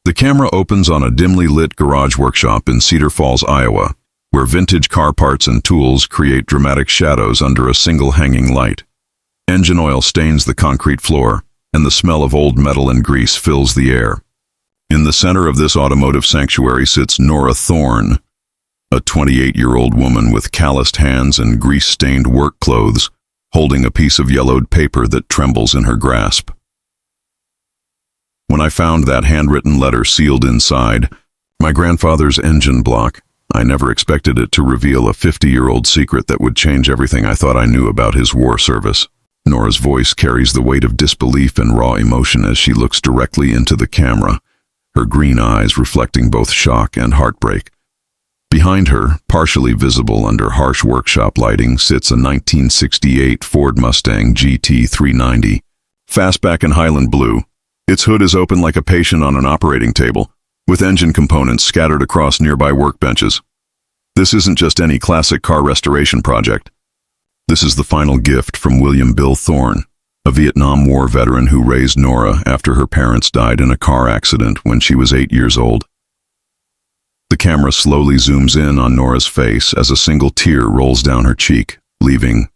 The camera opens on a dimly lit garage workshop in Cedar Falls, Iowa, where vintage car parts and tools create dramatic shadows under a single hanging light. Engine oil stains the concrete floor, and the smell of old metal and grease fills the air. In the center of this automotive sanctuary sits Nora Thorne, a 28-year-old woman with calloused hands and grease-stained work clothes, holding a piece of yellowed paper that trembles in her grasp. When I found that handwritten letter sealed inside, my grandfather's engine block, I never expected it to reveal a 50-year-old secret that would change everything I thought I knew about his war service. Nora's voice carries the weight of disbelief and raw emotion as she looks directly into the camera, her green eyes reflecting both shock and heartbreak. Behind her, partially visible under harsh workshop lighting, sits a 1968 Ford Mustang GT 390, fastback in Highland blue. Its hood is open like a patient on an operating table, with engine components scattered across nearby workbenches. This isn't just any classic car restoration project. This is the final gift from William Bill Thorne, a Vietnam War veteran who raised Nora after her parents died in a car accident when she was 8 years old. The camera slowly zooms in on Nora's face as a single tear rolls down her cheek, leaving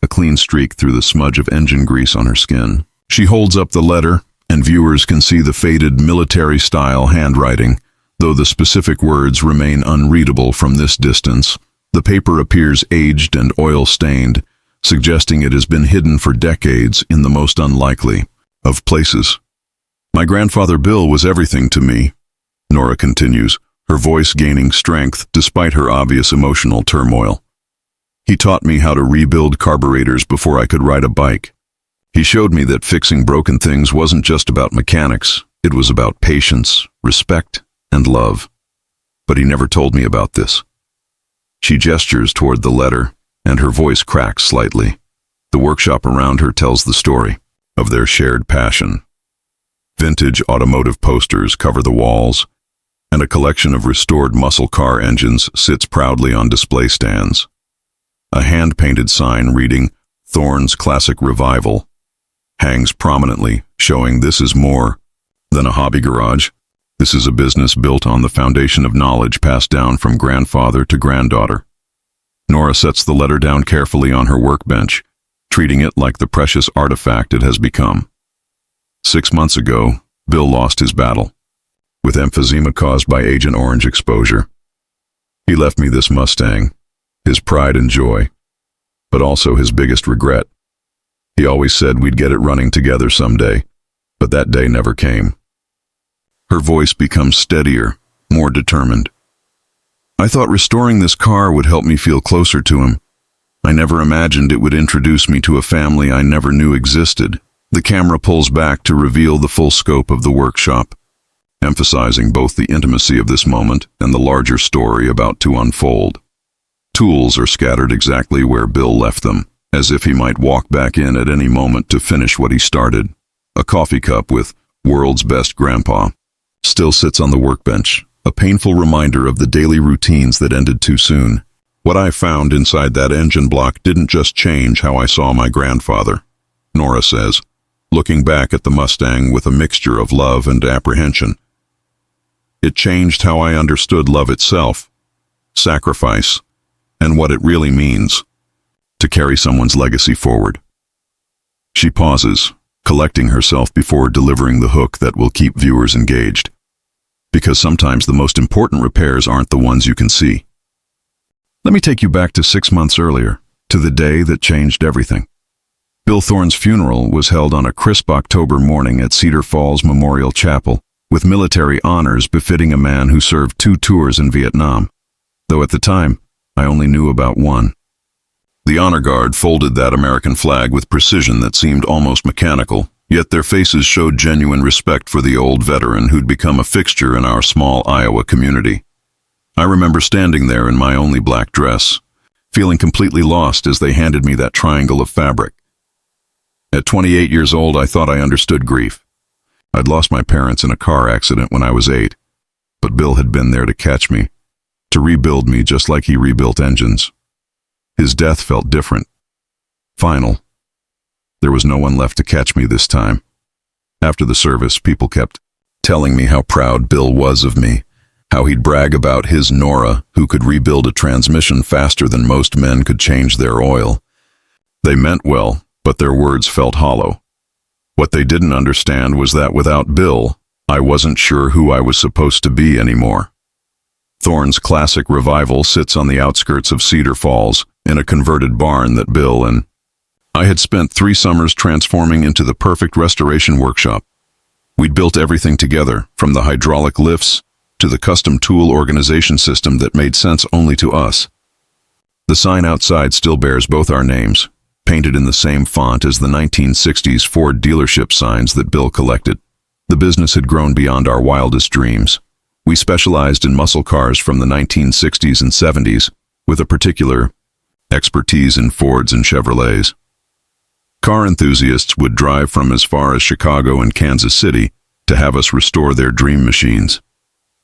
a clean streak through the smudge of engine grease on her skin. She holds up the letter, and viewers can see the faded military-style handwriting, though the specific words remain unreadable from this distance. The paper appears aged and oil-stained, suggesting it has been hidden for decades in the most unlikely of places. "My grandfather Bill was everything to me," Nora continues, her voice gaining strength despite her obvious emotional turmoil. "He taught me how to rebuild carburetors before I could ride a bike. He showed me that fixing broken things wasn't just about mechanics, it was about patience, respect, and love. But he never told me about this." She gestures toward the letter, and her voice cracks slightly. The workshop around her tells the story of their shared passion. Vintage automotive posters cover the walls, and a collection of restored muscle car engines sits proudly on display stands. A hand-painted sign reading "Thorne's Classic Revival" hangs prominently, showing this is more than a hobby garage. This is a business built on the foundation of knowledge passed down from grandfather to granddaughter. Nora sets the letter down carefully on her workbench, treating it like the precious artifact it has become. 6 months ago, Bill lost his battle, with emphysema caused by Agent Orange exposure. He left me this Mustang, his pride and joy, but also his biggest regret. He always said we'd get it running together someday, but that day never came. Her voice becomes steadier, more determined. "I thought restoring this car would help me feel closer to him. I never imagined it would introduce me to a family I never knew existed." The camera pulls back to reveal the full scope of the workshop, emphasizing both the intimacy of this moment and the larger story about to unfold. Tools are scattered exactly where Bill left them, as if he might walk back in at any moment to finish what he started. A coffee cup with "World's Best Grandpa" still sits on the workbench, a painful reminder of the daily routines that ended too soon. "What I found inside that engine block didn't just change how I saw my grandfather," Nora says, looking back at the Mustang with a mixture of love and apprehension. "It changed how I understood love itself, sacrifice, and what it really means to carry someone's legacy forward." She pauses, collecting herself before delivering the hook that will keep viewers engaged. Because sometimes the most important repairs aren't the ones you can see. Let me take you back to 6 months earlier, to the day that changed everything. Bill Thorne's funeral was held on a crisp October morning at Cedar Falls Memorial Chapel, with military honors befitting a man who served 2 tours in Vietnam, though at the time, I only knew about one. The honor guard folded that American flag with precision that seemed almost mechanical, yet their faces showed genuine respect for the old veteran who'd become a fixture in our small Iowa community. I remember standing there in my only black dress, feeling completely lost as they handed me that triangle of fabric. At 28 years old, I thought I understood grief. I'd lost my parents in a car accident when I was 8, but Bill had been there to catch me, to rebuild me just like he rebuilt engines. His death felt different, final. There was no one left to catch me this time. After the service, people kept telling me how proud Bill was of me, how he'd brag about his Nora, who could rebuild a transmission faster than most men could change their oil. They meant well, but their words felt hollow. What they didn't understand was that without Bill, I wasn't sure who I was supposed to be anymore. Thorne's classic revival sits on the outskirts of Cedar Falls, in a converted barn that Bill and I had spent 3 summers transforming into the perfect restoration workshop. We'd built everything together, from the hydraulic lifts to the custom tool organization system that made sense only to us. The sign outside still bears both our names, painted in the same font as the 1960s Ford dealership signs that Bill collected. The business had grown beyond our wildest dreams. We specialized in muscle cars from the 1960s and 70s, with a particular expertise in Fords and Chevrolets. Car enthusiasts would drive from as far as Chicago and Kansas City to have us restore their dream machines.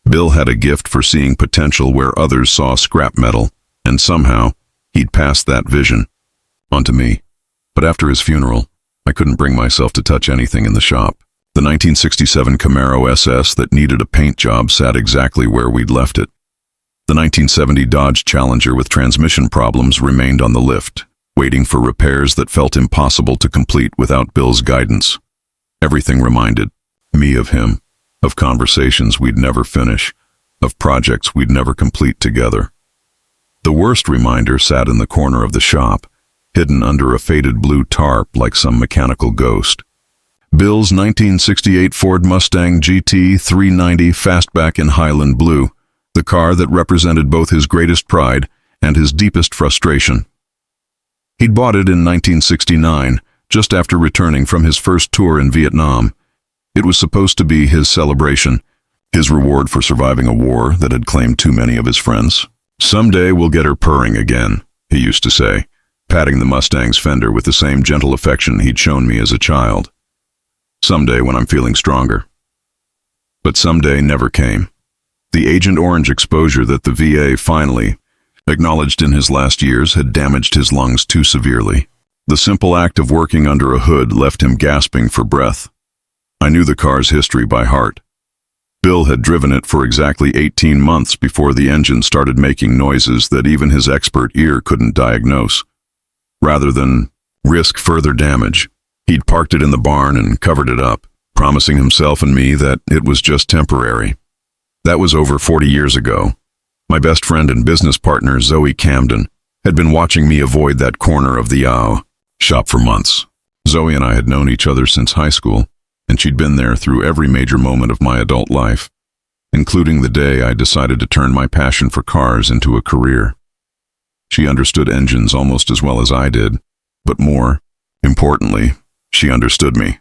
Bill had a gift for seeing potential where others saw scrap metal, and somehow he'd passed that vision onto me. But after his funeral, I couldn't bring myself to touch anything in the shop. The 1967 Camaro SS that needed a paint job sat exactly where we'd left it. The 1970 Dodge Challenger with transmission problems remained on the lift, waiting for repairs that felt impossible to complete without Bill's guidance. Everything reminded me of him, of conversations we'd never finish, of projects we'd never complete together. The worst reminder sat in the corner of the shop, hidden under a faded blue tarp like some mechanical ghost. Bill's 1968 Ford Mustang GT 390 Fastback in Highland Blue, the car that represented both his greatest pride and his deepest frustration. He'd bought it in 1969, just after returning from his first tour in Vietnam. It was supposed to be his celebration, his reward for surviving a war that had claimed too many of his friends. "Someday we'll get her purring again," he used to say, patting the Mustang's fender with the same gentle affection he'd shown me as a child. "Someday when I'm feeling stronger." But someday never came. The Agent Orange exposure that the VA finally acknowledged in his last years had damaged his lungs too severely. The simple act of working under a hood left him gasping for breath. I knew the car's history by heart. Bill had driven it for exactly 18 months before the engine started making noises that even his expert ear couldn't diagnose. Rather than risk further damage, he'd parked it in the barn and covered it up, promising himself and me that it was just temporary. That was over 40 years ago. My best friend and business partner, Zoe Camden, had been watching me avoid that corner of the shop for months. Zoe and I had known each other since high school, and she'd been there through every major moment of my adult life, including the day I decided to turn my passion for cars into a career. She understood engines almost as well as I did, but more importantly, she understood me.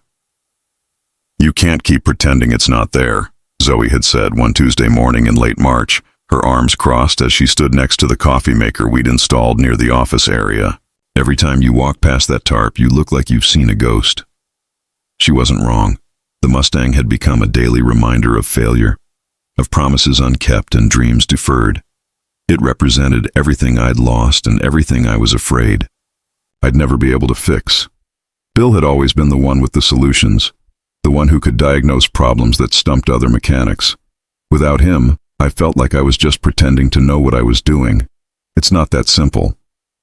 "You can't keep pretending it's not there," Zoe had said one Tuesday morning in late March, her arms crossed as she stood next to the coffee maker we'd installed near the office area. "Every time you walk past that tarp, you look like you've seen a ghost." She wasn't wrong. The Mustang had become a daily reminder of failure, of promises unkept and dreams deferred. It represented everything I'd lost and everything I was afraid I'd never be able to fix. Bill had always been the one with the solutions, the one who could diagnose problems that stumped other mechanics. Without him, I felt like I was just pretending to know what I was doing. "It's not that simple,"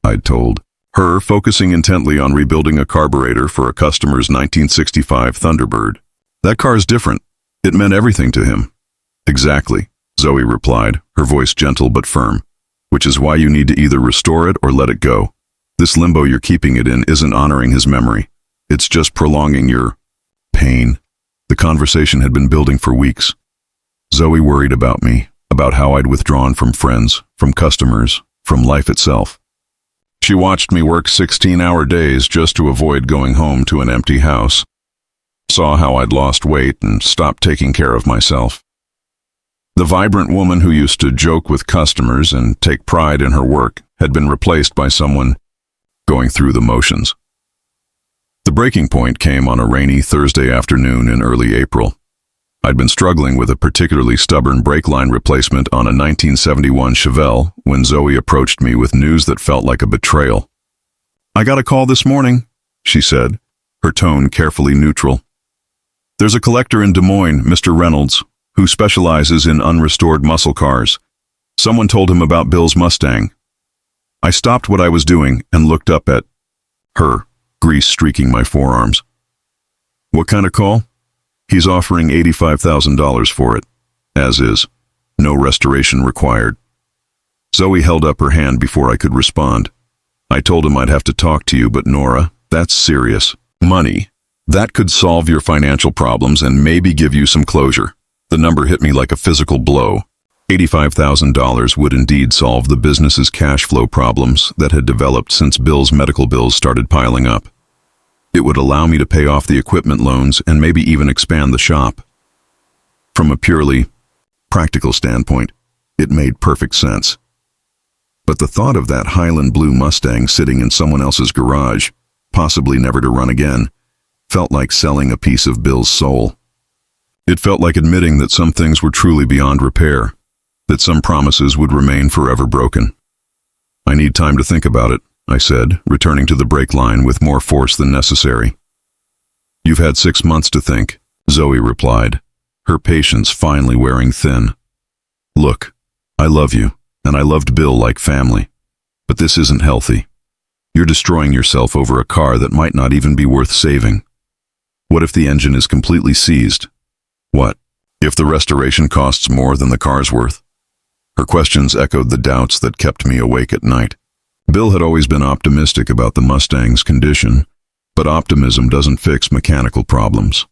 I'd told her, focusing intently on rebuilding a carburetor for a customer's 1965 Thunderbird. "That car's different. It meant everything to him." "Exactly," Zoe replied, her voice gentle but firm, "which is why you need to either restore it or let it go. This limbo you're keeping it in isn't honoring his memory. It's just prolonging your pain." The conversation had been building for weeks. Zoe worried about me, about how I'd withdrawn from friends, from customers, from life itself. She watched me work 16-hour days just to avoid going home to an empty house. Saw how I'd lost weight and stopped taking care of myself. The vibrant woman who used to joke with customers and take pride in her work had been replaced by someone going through the motions. The breaking point came on a rainy Thursday afternoon in early April. I'd been struggling with a particularly stubborn brake line replacement on a 1971 Chevelle when Zoe approached me with news that felt like a betrayal. "I got a call this morning," she said, her tone carefully neutral. There's a collector in Des Moines, Mr. Reynolds, who specializes in unrestored muscle cars. Someone told him about Bill's Mustang. I stopped what I was doing and looked up at her, grease streaking my forearms. What kind of call? He's offering $85,000 for it, as is. No restoration required. Zoe held up her hand before I could respond. I told him I'd have to talk to you, but Nora, that's serious. Money. That could solve your financial problems and maybe give you some closure. The number hit me like a physical blow. $85,000 would indeed solve the business's cash flow problems that had developed since Bill's medical bills started piling up. It would allow me to pay off the equipment loans and maybe even expand the shop. From a purely practical standpoint, it made perfect sense. But the thought of that Highland blue Mustang sitting in someone else's garage, possibly never to run again, felt like selling a piece of Bill's soul. It felt like admitting that some things were truly beyond repair, that some promises would remain forever broken. I need time to think about it, I said, returning to the brake line with more force than necessary. You've had 6 months to think, Zoe replied, her patience finally wearing thin. Look, I love you, and I loved Bill like family, but this isn't healthy. You're destroying yourself over a car that might not even be worth saving. What if the engine is completely seized? What if the restoration costs more than the car's worth? Her questions echoed the doubts that kept me awake at night. Bill had always been optimistic about the Mustang's condition, but optimism doesn't fix mechanical problems.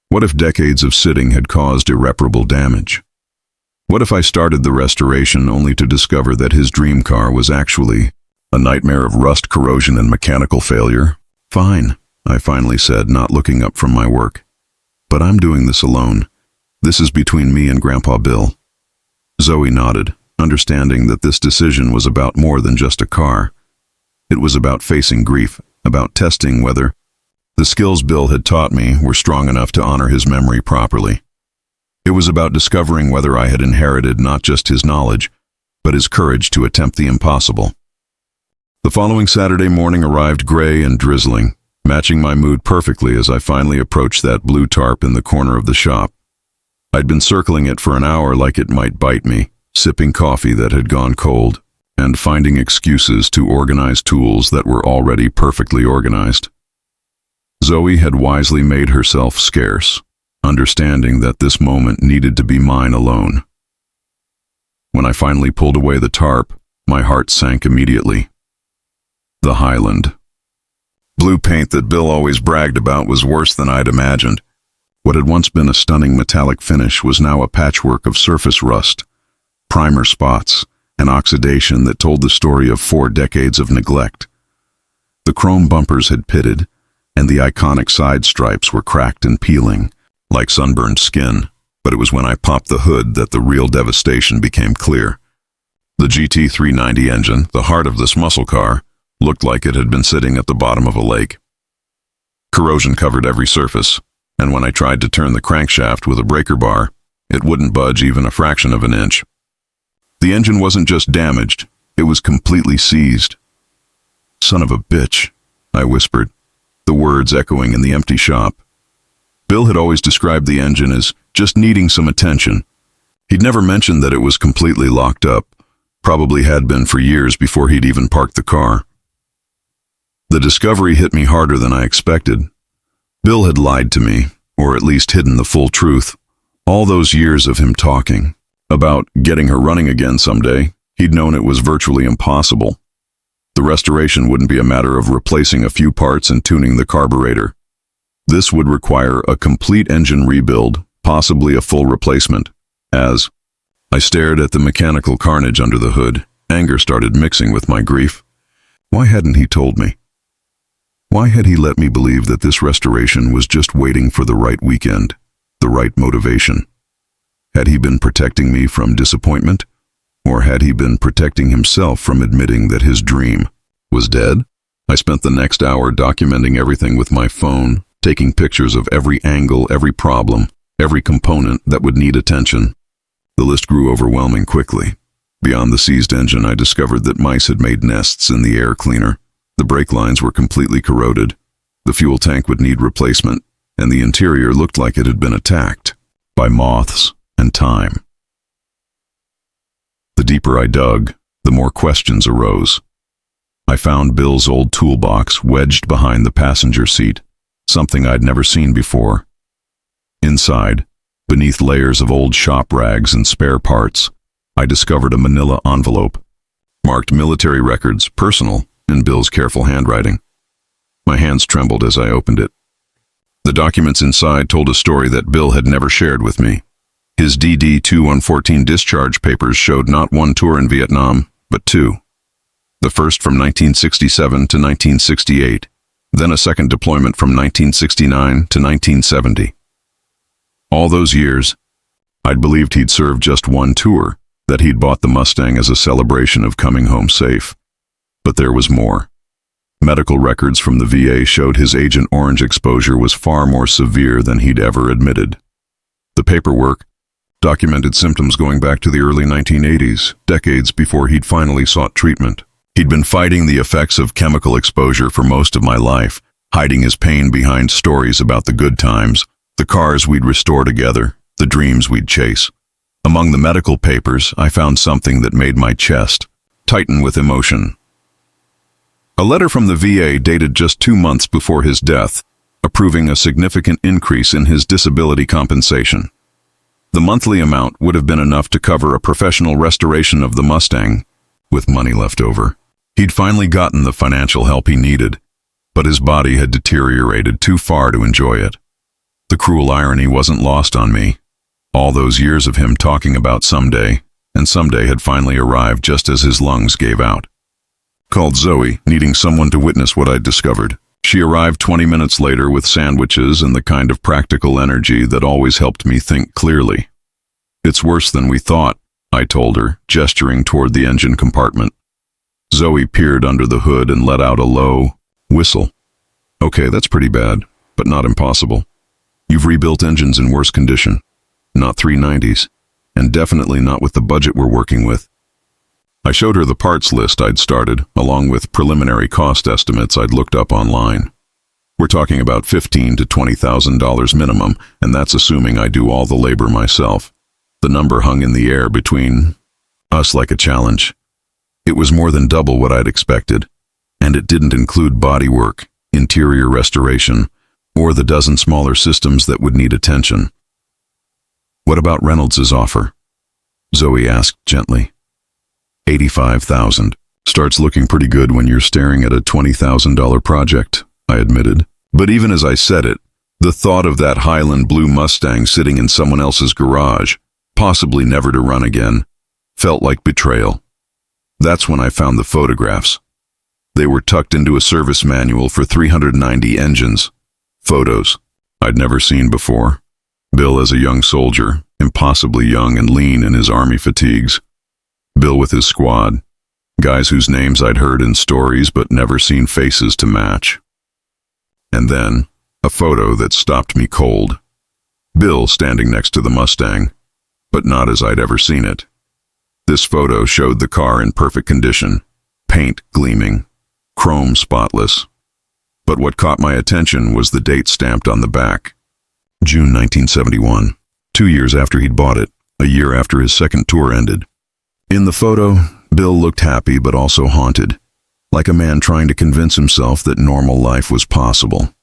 What if decades of sitting had caused irreparable damage? What if I started the restoration only to discover that his dream car was actually a nightmare of rust, corrosion, and mechanical failure? Fine, I finally said, not looking up from my work. But I'm doing this alone. This is between me and Grandpa Bill. Zoe nodded, understanding that this decision was about more than just a car. It was about facing grief, about testing whether the skills Bill had taught me were strong enough to honor his memory properly. It was about discovering whether I had inherited not just his knowledge, but his courage to attempt the impossible. The following Saturday morning arrived gray and drizzling, matching my mood perfectly as I finally approached that blue tarp in the corner of the shop. I'd been circling it for an hour like it might bite me, sipping coffee that had gone cold, and finding excuses to organize tools that were already perfectly organized. Zoe had wisely made herself scarce, understanding that this moment needed to be mine alone. When I finally pulled away the tarp, my heart sank immediately. The Highland. Blue paint that Bill always bragged about was worse than I'd imagined. What had once been a stunning metallic finish was now a patchwork of surface rust, primer spots, and oxidation that told the story of 4 decades of neglect. The chrome bumpers had pitted, and the iconic side stripes were cracked and peeling, like sunburned skin, but it was when I popped the hood that the real devastation became clear. The GT390 engine, the heart of this muscle car, looked like it had been sitting at the bottom of a lake. Corrosion covered every surface, and when I tried to turn the crankshaft with a breaker bar, it wouldn't budge even a fraction of an inch. The engine wasn't just damaged, it was completely seized. Son of a bitch, I whispered, the words echoing in the empty shop. Bill had always described the engine as just needing some attention. He'd never mentioned that it was completely locked up, probably had been for years before he'd even parked the car. The discovery hit me harder than I expected. Bill had lied to me, or at least hidden the full truth. All those years of him talking about getting her running again someday, he'd known it was virtually impossible. The restoration wouldn't be a matter of replacing a few parts and tuning the carburetor. This would require a complete engine rebuild, possibly a full replacement. As I stared at the mechanical carnage under the hood, anger started mixing with my grief. Why hadn't he told me? Why had he let me believe that this restoration was just waiting for the right weekend, the right motivation? Had he been protecting me from disappointment? Or had he been protecting himself from admitting that his dream was dead? I spent the next hour documenting everything with my phone, taking pictures of every angle, every problem, every component that would need attention. The list grew overwhelming quickly. Beyond the seized engine, I discovered that mice had made nests in the air cleaner. The brake lines were completely corroded. The fuel tank would need replacement, and the interior looked like it had been attacked by moths and time. The deeper I dug, the more questions arose. I found Bill's old toolbox wedged behind the passenger seat, something I'd never seen before. Inside, beneath layers of old shop rags and spare parts, I discovered a manila envelope, marked military records, personal, in Bill's careful handwriting. My hands trembled as I opened it. The documents inside told a story that Bill had never shared with me. His DD-2114 discharge papers showed not one tour in Vietnam, but two. The first from 1967 to 1968, then a second deployment from 1969 to 1970. All those years, I'd believed he'd served just one tour, that he'd bought the Mustang as a celebration of coming home safe. But there was more. Medical records from the VA showed his Agent Orange exposure was far more severe than he'd ever admitted. The paperwork documented symptoms going back to the early 1980s, decades before he'd finally sought treatment. He'd been fighting the effects of chemical exposure for most of my life, hiding his pain behind stories about the good times, the cars we'd restore together, the dreams we'd chase. Among the medical papers, I found something that made my chest tighten with emotion. A letter from the VA dated just 2 months before his death, approving a significant increase in his disability compensation. The monthly amount would have been enough to cover a professional restoration of the Mustang, with money left over. He'd finally gotten the financial help he needed, but his body had deteriorated too far to enjoy it. The cruel irony wasn't lost on me. All those years of him talking about someday, and someday had finally arrived just as his lungs gave out. Called Zoe, needing someone to witness what I'd discovered. She arrived 20 minutes later with sandwiches and the kind of practical energy that always helped me think clearly. "It's worse than we thought," I told her, gesturing toward the engine compartment. Zoe peered under the hood and let out a low whistle. "Okay, that's pretty bad, but not impossible. You've rebuilt engines in worse condition. Not 390s, and definitely not with the budget we're working with." I showed her the parts list I'd started, along with preliminary cost estimates I'd looked up online. We're talking about $15,000 to $20,000 minimum, and that's assuming I do all the labor myself. The number hung in the air between us like a challenge. It was more than double what I'd expected, and it didn't include bodywork, interior restoration, or the dozen smaller systems that would need attention. "What about Reynolds's offer?" Zoe asked gently. $85,000. Starts looking pretty good when you're staring at a $20,000 project, I admitted. But even as I said it, the thought of that Highland blue Mustang sitting in someone else's garage, possibly never to run again, felt like betrayal. That's when I found the photographs. They were tucked into a service manual for 390 engines. Photos I'd never seen before. Bill as a young soldier, impossibly young and lean in his army fatigues. Bill with his squad, guys whose names I'd heard in stories but never seen faces to match. And then, a photo that stopped me cold. Bill standing next to the Mustang, but not as I'd ever seen it. This photo showed the car in perfect condition, paint gleaming, chrome spotless. But what caught my attention was the date stamped on the back. June 1971, 2 years after he'd bought it, a year after his second tour ended. In the photo, Bill looked happy but also haunted, like a man trying to convince himself that normal life was possible.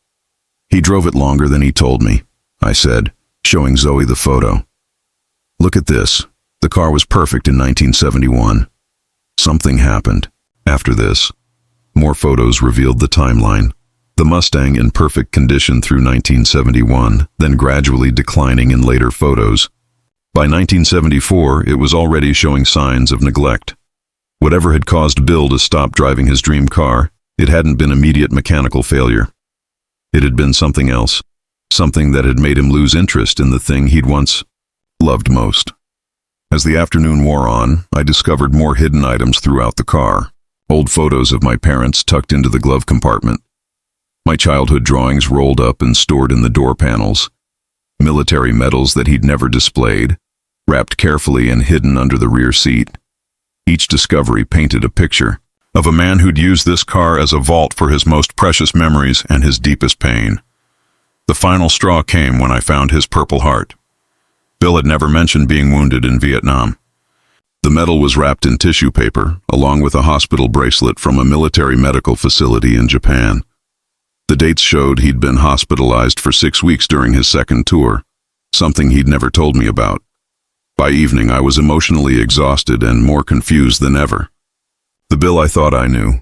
"He drove it longer than he told me," I said, showing Zoe the photo. "Look at this. The car was perfect in 1971. Something happened. After this." More photos revealed the timeline. The Mustang in perfect condition through 1971, then gradually declining in later photos. By 1974, it was already showing signs of neglect. Whatever had caused Bill to stop driving his dream car, it hadn't been immediate mechanical failure. It had been something else, something that had made him lose interest in the thing he'd once loved most. As the afternoon wore on, I discovered more hidden items throughout the car. Old photos of my parents tucked into the glove compartment. My childhood drawings rolled up and stored in the door panels. Military medals that he'd never displayed, wrapped carefully and hidden under the rear seat. Each discovery painted a picture of a man who'd used this car as a vault for his most precious memories and his deepest pain. The final straw came when I found his Purple Heart. Bill had never mentioned being wounded in Vietnam. The medal was wrapped in tissue paper, along with a hospital bracelet from a military medical facility in Japan. The dates showed he'd been hospitalized for 6 weeks during his second tour, something he'd never told me about. By evening, I was emotionally exhausted and more confused than ever. The Bill I thought I knew,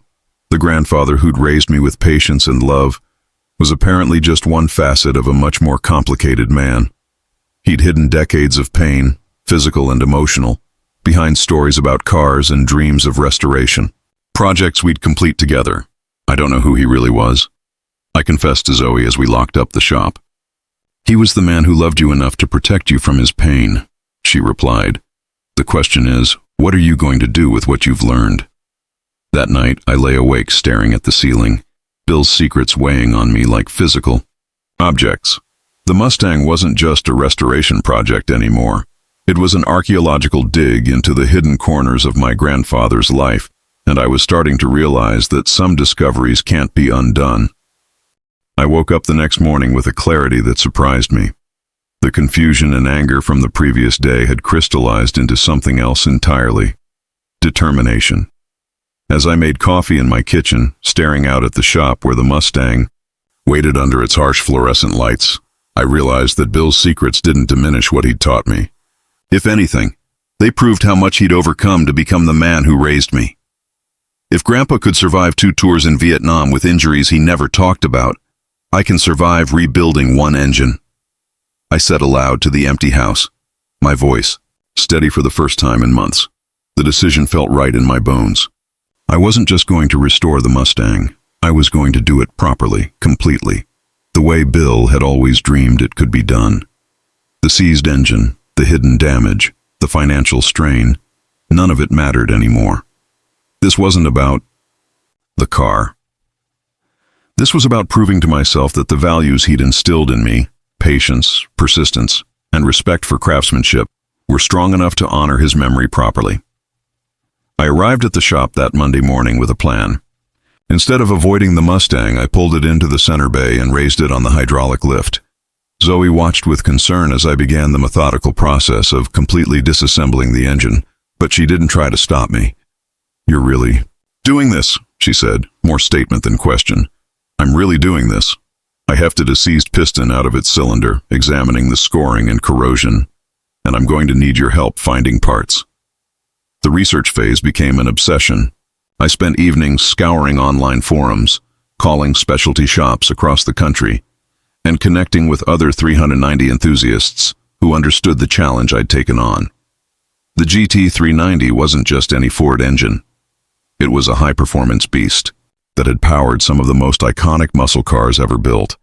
the grandfather who'd raised me with patience and love, was apparently just one facet of a much more complicated man. He'd hidden decades of pain, physical and emotional, behind stories about cars and dreams of restoration. Projects we'd complete together. I don't know who he really was. I confessed to Zoe as we locked up the shop. He was the man who loved you enough to protect you from his pain, she replied. The question is, what are you going to do with what you've learned? That night, I lay awake staring at the ceiling, Bill's secrets weighing on me like physical objects. The Mustang wasn't just a restoration project anymore. It was an archaeological dig into the hidden corners of my grandfather's life, and I was starting to realize that some discoveries can't be undone. I woke up the next morning with a clarity that surprised me. The confusion and anger from the previous day had crystallized into something else entirely: determination. As I made coffee in my kitchen, staring out at the shop where the Mustang waited under its harsh fluorescent lights, I realized that Bill's secrets didn't diminish what he'd taught me. If anything, they proved how much he'd overcome to become the man who raised me. If Grandpa could survive 2 tours in Vietnam with injuries he never talked about, I can survive rebuilding one engine. I said aloud to the empty house, my voice steady for the first time in months. The decision felt right in my bones. I wasn't just going to restore the Mustang. I was going to do it properly, completely, the way Bill had always dreamed it could be done. The seized engine, the hidden damage, the financial strain, none of it mattered anymore. This wasn't about the car. This was about proving to myself that the values he'd instilled in me, patience, persistence, and respect for craftsmanship, were strong enough to honor his memory properly. I arrived at the shop that Monday morning with a plan. Instead of avoiding the Mustang, I pulled it into the center bay and raised it on the hydraulic lift. Zoe watched with concern as I began the methodical process of completely disassembling the engine, but she didn't try to stop me. "You're really doing this," she said, more statement than question. "I'm really doing this." I hefted a seized piston out of its cylinder, examining the scoring and corrosion. "And I'm going to need your help finding parts." The research phase became an obsession. I spent evenings scouring online forums, calling specialty shops across the country, and connecting with other 390 enthusiasts who understood the challenge I'd taken on. The GT390 wasn't just any Ford engine. It was a high-performance beast that had powered some of the most iconic muscle cars ever built,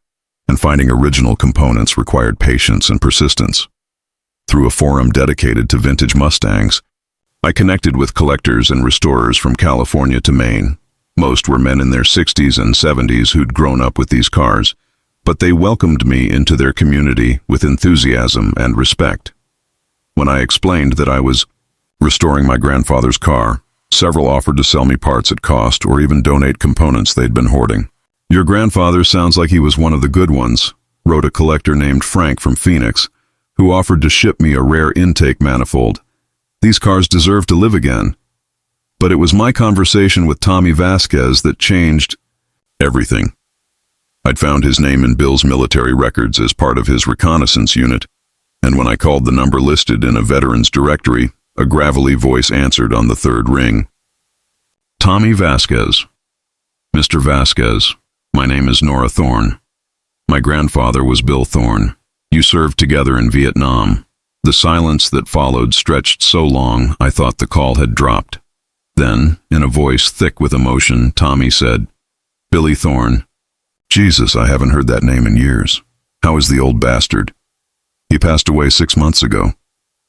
and finding original components required patience and persistence. Through a forum dedicated to vintage Mustangs, I connected with collectors and restorers from California to Maine. Most were men in their 60s and 70s who'd grown up with these cars, but they welcomed me into their community with enthusiasm and respect. When I explained that I was restoring my grandfather's car, several offered to sell me parts at cost or even donate components they'd been hoarding. "Your grandfather sounds like he was one of the good ones," wrote a collector named Frank from Phoenix, who offered to ship me a rare intake manifold. "These cars deserve to live again." But it was my conversation with Tommy Vasquez that changed everything. I'd found his name in Bill's military records as part of his reconnaissance unit, and when I called the number listed in a veteran's directory, a gravelly voice answered on the third ring. "Tommy Vasquez." "Mr. Vasquez, my name is Nora Thorne. My grandfather was Bill Thorne. You served together in Vietnam." The silence that followed stretched so long I thought the call had dropped. Then, in a voice thick with emotion, Tommy said, "Billy Thorne. Jesus, I haven't heard that name in years. How is the old bastard?" "He passed away 6 months ago.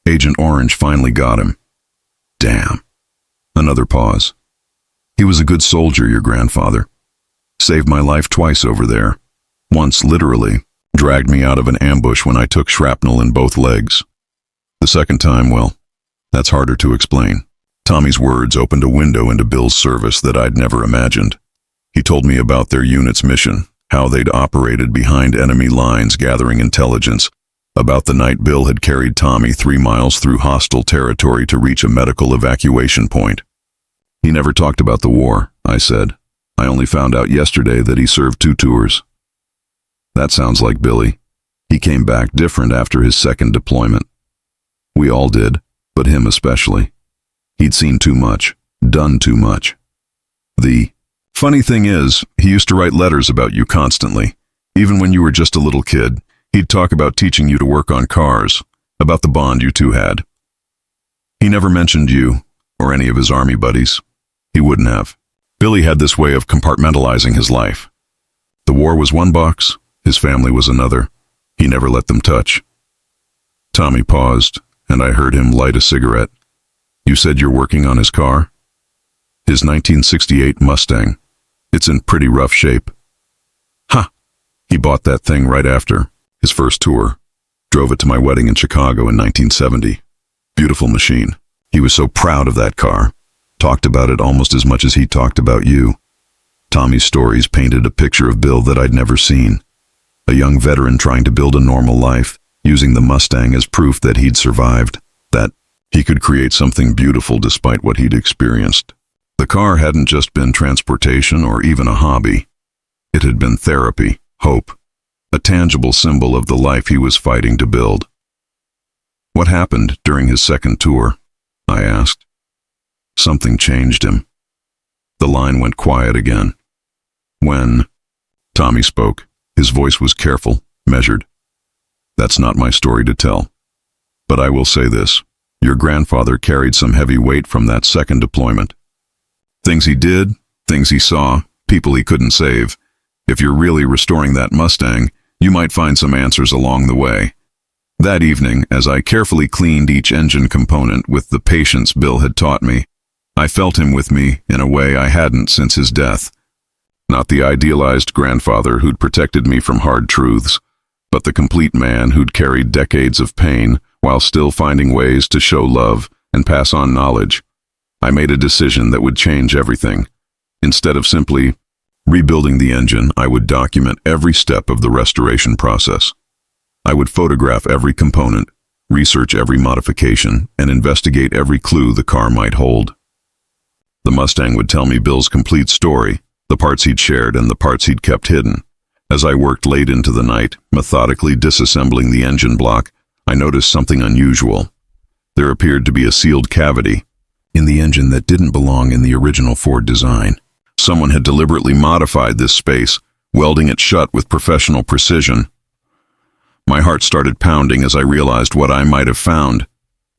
Agent Orange finally got him." "Damn." Another pause. "He was a good soldier, your grandfather. Saved my life twice over there. Once, literally, dragged me out of an ambush when I took shrapnel in both legs. The second time, well, that's harder to explain." Tommy's words opened a window into Bill's service that I'd never imagined. He told me about their unit's mission, how they'd operated behind enemy lines gathering intelligence about the night Bill had carried Tommy 3 miles through hostile territory to reach a medical evacuation point. He never talked about the war, I said. I only found out yesterday that he served 2 tours. That sounds like Billy. He came back different after his second deployment. We all did, but him especially. He'd seen too much, done too much. The funny thing is, he used to write letters about you constantly. Even when you were just a little kid, he'd talk about teaching you to work on cars, about the bond you two had. He never mentioned you, or any of his army buddies. He wouldn't have. Billy had this way of compartmentalizing his life. The war was one box, his family was another. He never let them touch. Tommy paused, and I heard him light a cigarette. You said you're working on his car? His 1968 Mustang. It's in pretty rough shape. Ha! He bought that thing right after his first tour. Drove it to my wedding in Chicago in 1970. Beautiful machine. He was so proud of that car. Talked about it almost as much as he talked about you. Tommy's stories painted a picture of Bill that I'd never seen. A young veteran trying to build a normal life, using the Mustang as proof that he'd survived, that he could create something beautiful despite what he'd experienced. The car hadn't just been transportation or even a hobby. It had been therapy, hope, a tangible symbol of the life he was fighting to build. What happened during his second tour? I asked. Something changed him. The line went quiet again. When Tommy spoke, his voice was careful, measured. That's not my story to tell. But I will say this. Your grandfather carried some heavy weight from that second deployment. Things he did, things he saw, people he couldn't save. If you're really restoring that Mustang, you might find some answers along the way. That evening, as I carefully cleaned each engine component with the patience Bill had taught me, I felt him with me in a way I hadn't since his death. Not the idealized grandfather who'd protected me from hard truths, but the complete man who'd carried decades of pain while still finding ways to show love and pass on knowledge. I made a decision that would change everything. Instead of simply rebuilding the engine, I would document every step of the restoration process. I would photograph every component, research every modification, and investigate every clue the car might hold. The Mustang would tell me Bill's complete story, the parts he'd shared and the parts he'd kept hidden. As I worked late into the night, methodically disassembling the engine block, I noticed something unusual. There appeared to be a sealed cavity in the engine that didn't belong in the original Ford design. Someone had deliberately modified this space, welding it shut with professional precision. My heart started pounding as I realized what I might have found.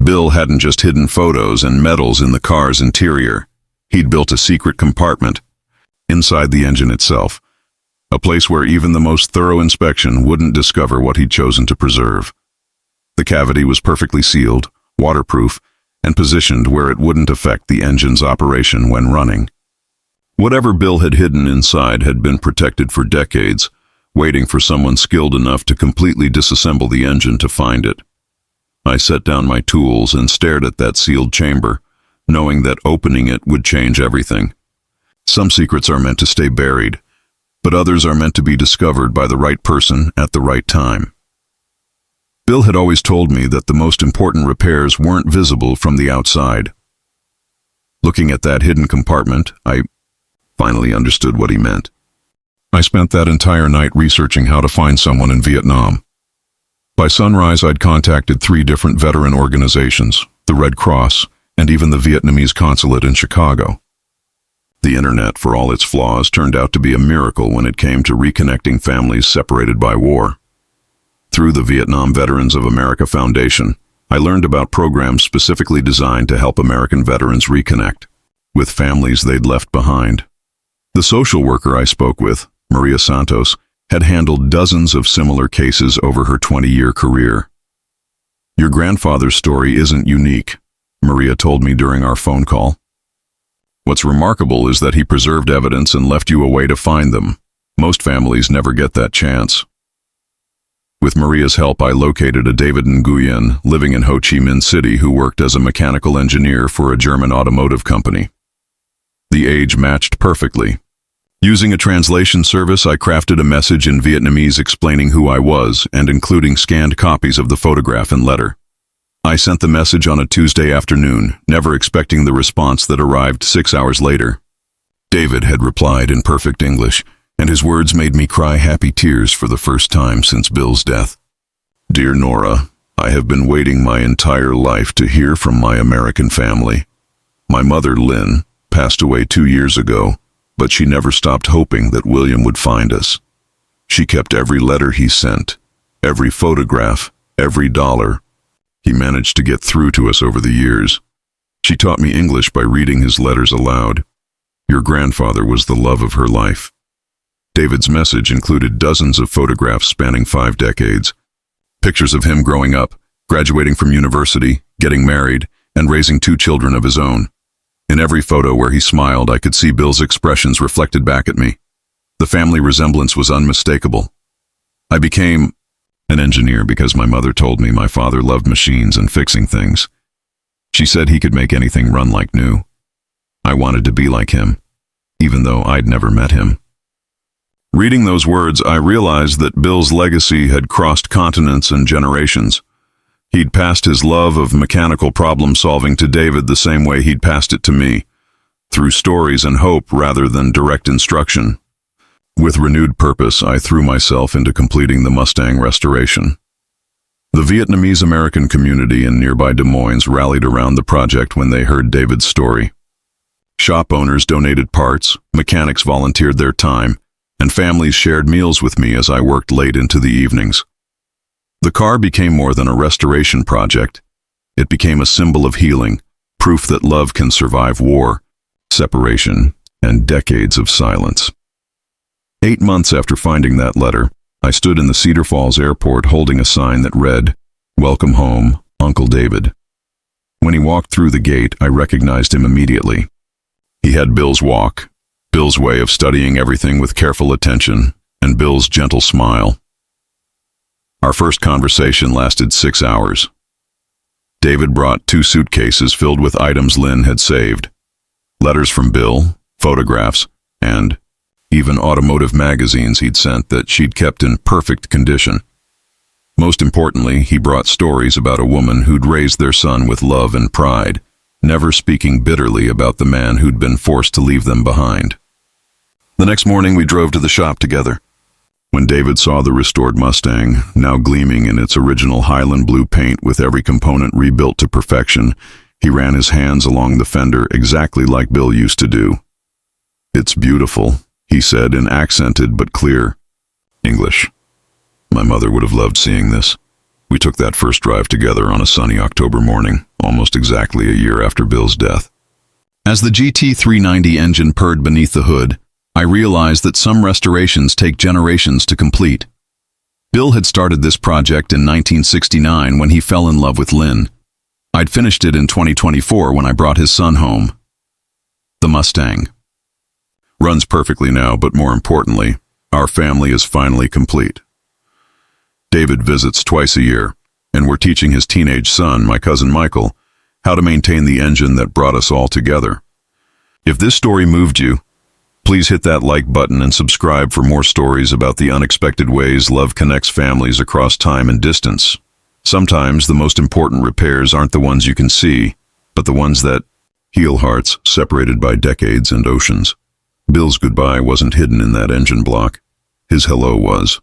Bill hadn't just hidden photos and medals in the car's interior. He'd built a secret compartment inside the engine itself, a place where even the most thorough inspection wouldn't discover what he'd chosen to preserve. The cavity was perfectly sealed, waterproof, and positioned where it wouldn't affect the engine's operation when running. Whatever Bill had hidden inside had been protected for decades, waiting for someone skilled enough to completely disassemble the engine to find it. I set down my tools and stared at that sealed chamber, knowing that opening it would change everything. Some secrets are meant to stay buried, but others are meant to be discovered by the right person at the right time. Bill had always told me that the most important repairs weren't visible from the outside. Looking at that hidden compartment, I finally understood what he meant. I spent that entire night researching how to find someone in Vietnam. By sunrise, I'd contacted 3 different veteran organizations, the Red Cross, and even the Vietnamese consulate in Chicago. The internet, for all its flaws, turned out to be a miracle when it came to reconnecting families separated by war. Through the Vietnam Veterans of America Foundation, I learned about programs specifically designed to help American veterans reconnect with families they'd left behind. The social worker I spoke with, Maria Santos, had handled dozens of similar cases over her 20-year career. Your grandfather's story isn't unique, Maria told me during our phone call. What's remarkable is that he preserved evidence and left you a way to find them. Most families never get that chance. With Maria's help, I located a David Nguyen living in Ho Chi Minh City who worked as a mechanical engineer for a German automotive company. The age matched perfectly. Using a translation service, I crafted a message in Vietnamese explaining who I was and including scanned copies of the photograph and letter. I sent the message on a Tuesday afternoon, never expecting the response that arrived 6 hours later. David had replied in perfect English, and his words made me cry happy tears for the first time since Bill's death. Dear Nora, I have been waiting my entire life to hear from my American family. My mother, Lynn, passed away 2 years ago, but she never stopped hoping that William would find us. She kept every letter he sent, every photograph, every dollar. He managed to get through to us over the years. She taught me English by reading his letters aloud. Your grandfather was the love of her life. David's message included dozens of photographs spanning 5 decades. Pictures of him growing up, graduating from university, getting married, and raising 2 children of his own. In every photo where he smiled, I could see Bill's expressions reflected back at me. The family resemblance was unmistakable. I became an engineer because my mother told me my father loved machines and fixing things. She said he could make anything run like new. I wanted to be like him, even though I'd never met him. Reading those words, I realized that Bill's legacy had crossed continents and generations. He'd passed his love of mechanical problem-solving to David the same way he'd passed it to me, through stories and hope rather than direct instruction. With renewed purpose, I threw myself into completing the Mustang restoration. The Vietnamese-American community in nearby Des Moines rallied around the project when they heard David's story. Shop owners donated parts, mechanics volunteered their time, and families shared meals with me as I worked late into the evenings. The car became more than a restoration project. It became a symbol of healing, proof that love can survive war, separation, and decades of silence. 8 months after finding that letter, I stood in the Cedar Falls airport holding a sign that read, "Welcome home, Uncle David." When he walked through the gate, I recognized him immediately. He had Bill's walk, Bill's way of studying everything with careful attention, and Bill's gentle smile. Our first conversation lasted 6 hours. David brought 2 suitcases filled with items Lynn had saved. Letters from Bill, photographs, and even automotive magazines he'd sent that she'd kept in perfect condition. Most importantly, he brought stories about a woman who'd raised their son with love and pride, never speaking bitterly about the man who'd been forced to leave them behind. The next morning we drove to the shop together. When David saw the restored Mustang, now gleaming in its original Highland blue paint with every component rebuilt to perfection, he ran his hands along the fender exactly like Bill used to do. "It's beautiful," he said in accented but clear English. My mother would have loved seeing this. We took that first drive together on a sunny October morning, almost exactly a year after Bill's death. As the GT390 engine purred beneath the hood, I realized that some restorations take generations to complete. Bill had started this project in 1969 when he fell in love with Lynn. I'd finished it in 2024 when I brought his son home. The Mustang runs perfectly now, but more importantly, our family is finally complete. David visits twice a year, and we're teaching his teenage son, my cousin Michael, how to maintain the engine that brought us all together. If this story moved you, please hit that like button and subscribe for more stories about the unexpected ways love connects families across time and distance. Sometimes the most important repairs aren't the ones you can see, but the ones that heal hearts separated by decades and oceans. Bill's goodbye wasn't hidden in that engine block. His hello was.